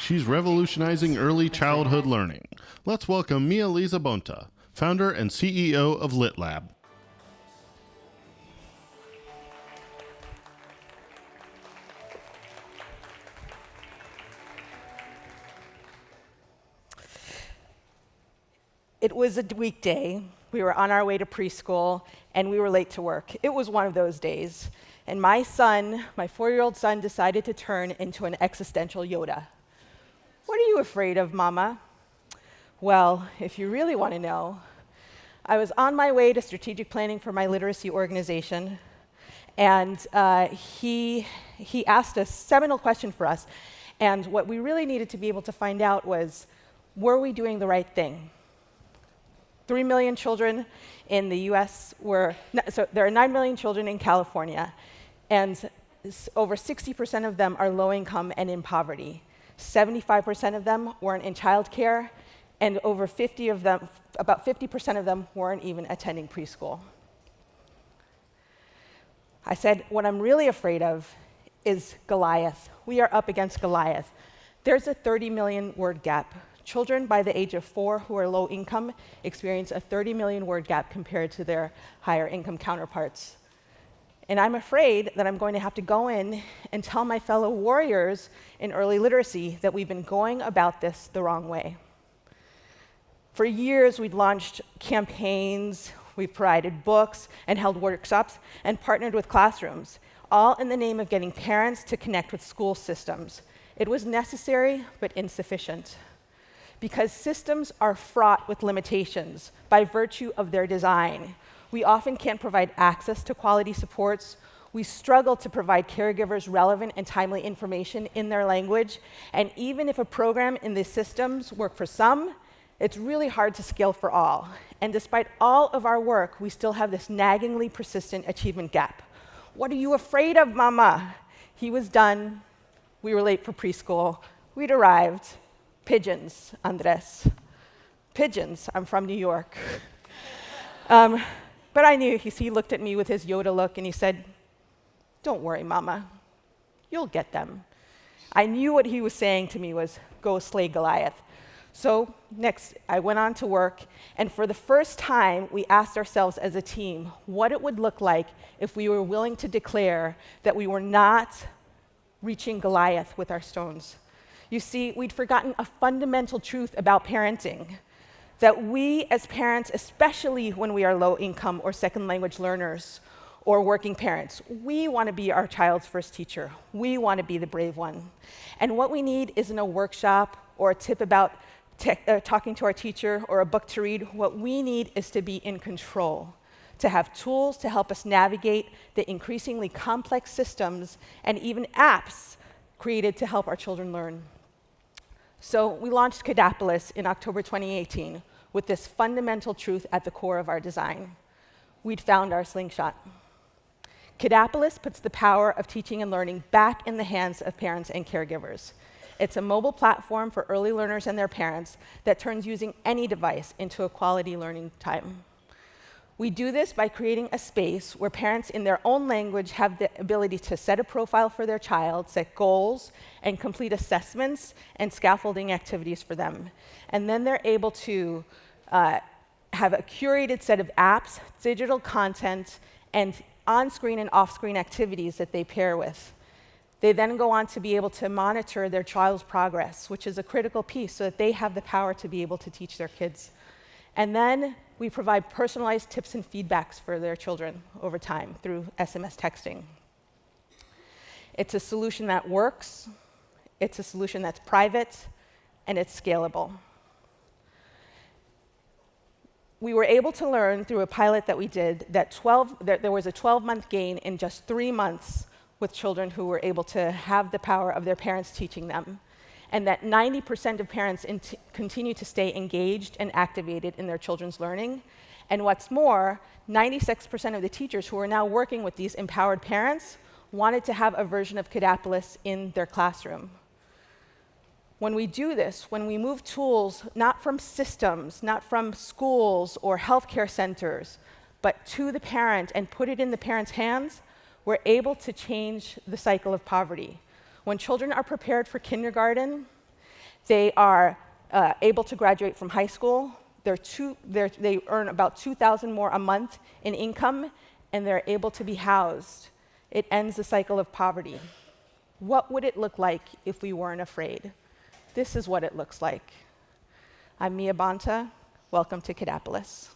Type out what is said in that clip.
She's revolutionizing early childhood learning. Let's welcome Mialisa Bonta, founder and CEO of LitLab. It was a weekday. We were on our way to preschool, and we were late to work. It was one of those days. And my son, my 4-year-old son, decided to turn into an existential Yoda. "What are you afraid of, Mama?" Well, if you really want to know, I was on my way to strategic planning for my literacy organization, and he asked a seminal question for us. And what we really needed to be able to find out was, were we doing the right thing? 3 million children in the US so there are 9 million children in California, and over 60% of them are low income and in poverty. 75% of them weren't in childcare, and about 50% of them weren't even attending preschool. I said, what I'm really afraid of is Goliath. We are up against Goliath. There's a 30 million word gap. Children by the age of 4 who are low income experience a 30 million word gap compared to their higher income counterparts. And I'm afraid that I'm going to have to go in and tell my fellow warriors in early literacy that we've been going about this the wrong way. For years, we'd launched campaigns, we've provided books and held workshops and partnered with classrooms, all in the name of getting parents to connect with school systems. It was necessary, but insufficient. Because systems are fraught with limitations by virtue of their design. We often can't provide access to quality supports. We struggle to provide caregivers relevant and timely information in their language. And even if a program in these systems work for some, it's really hard to scale for all. And despite all of our work, we still have this naggingly persistent achievement gap. "What are you afraid of, Mama?" He was done. We were late for preschool. We'd arrived. Pigeons, Andres. Pigeons. I'm from New York. But I knew. He looked at me with his Yoda look, and he said, "Don't worry, Mama. You'll get them." I knew what he was saying to me was, go slay Goliath. So next, I went on to work, and for the first time, we asked ourselves as a team what it would look like if we were willing to declare that we were not reaching Goliath with our stones. You see, we'd forgotten a fundamental truth about parenting, that we as parents, especially when we are low income or second language learners or working parents, we want to be our child's first teacher. We want to be the brave one. And what we need isn't a workshop or a tip about talking to our teacher or a book to read. What we need is to be in control, to have tools to help us navigate the increasingly complex systems and even apps created to help our children learn. So we launched Kadapolis in October 2018 with this fundamental truth at the core of our design. We'd found our slingshot. Kadapolis puts the power of teaching and learning back in the hands of parents and caregivers. It's a mobile platform for early learners and their parents that turns using any device into a quality learning time. We do this by creating a space where parents in their own language have the ability to set a profile for their child, set goals, and complete assessments and scaffolding activities for them. And then they're able to have a curated set of apps, digital content, and on-screen and off-screen activities that they pair with. They then go on to be able to monitor their child's progress, which is a critical piece so that they have the power to be able to teach their kids. And then we provide personalized tips and feedbacks for their children over time through SMS texting. It's a solution that works, it's a solution that's private, and it's scalable. We were able to learn through a pilot that we did that there was a 12-month gain in just 3 months with children who were able to have the power of their parents teaching them, and that 90% of parents continue to stay engaged and activated in their children's learning. And what's more, 96% of the teachers who are now working with these empowered parents wanted to have a version of Kadapolis in their classroom. When we do this, when we move tools not from systems, not from schools or healthcare centers, but to the parent and put it in the parent's hands, we're able to change the cycle of poverty. When children are prepared for kindergarten They are able to graduate from high school. They earn about $2,000 more a month in income, and they're able to be housed. It ends the cycle of poverty. What would it look like if we weren't afraid? This is what it looks like. I'm Mia Bonta. Welcome to Kidapolis.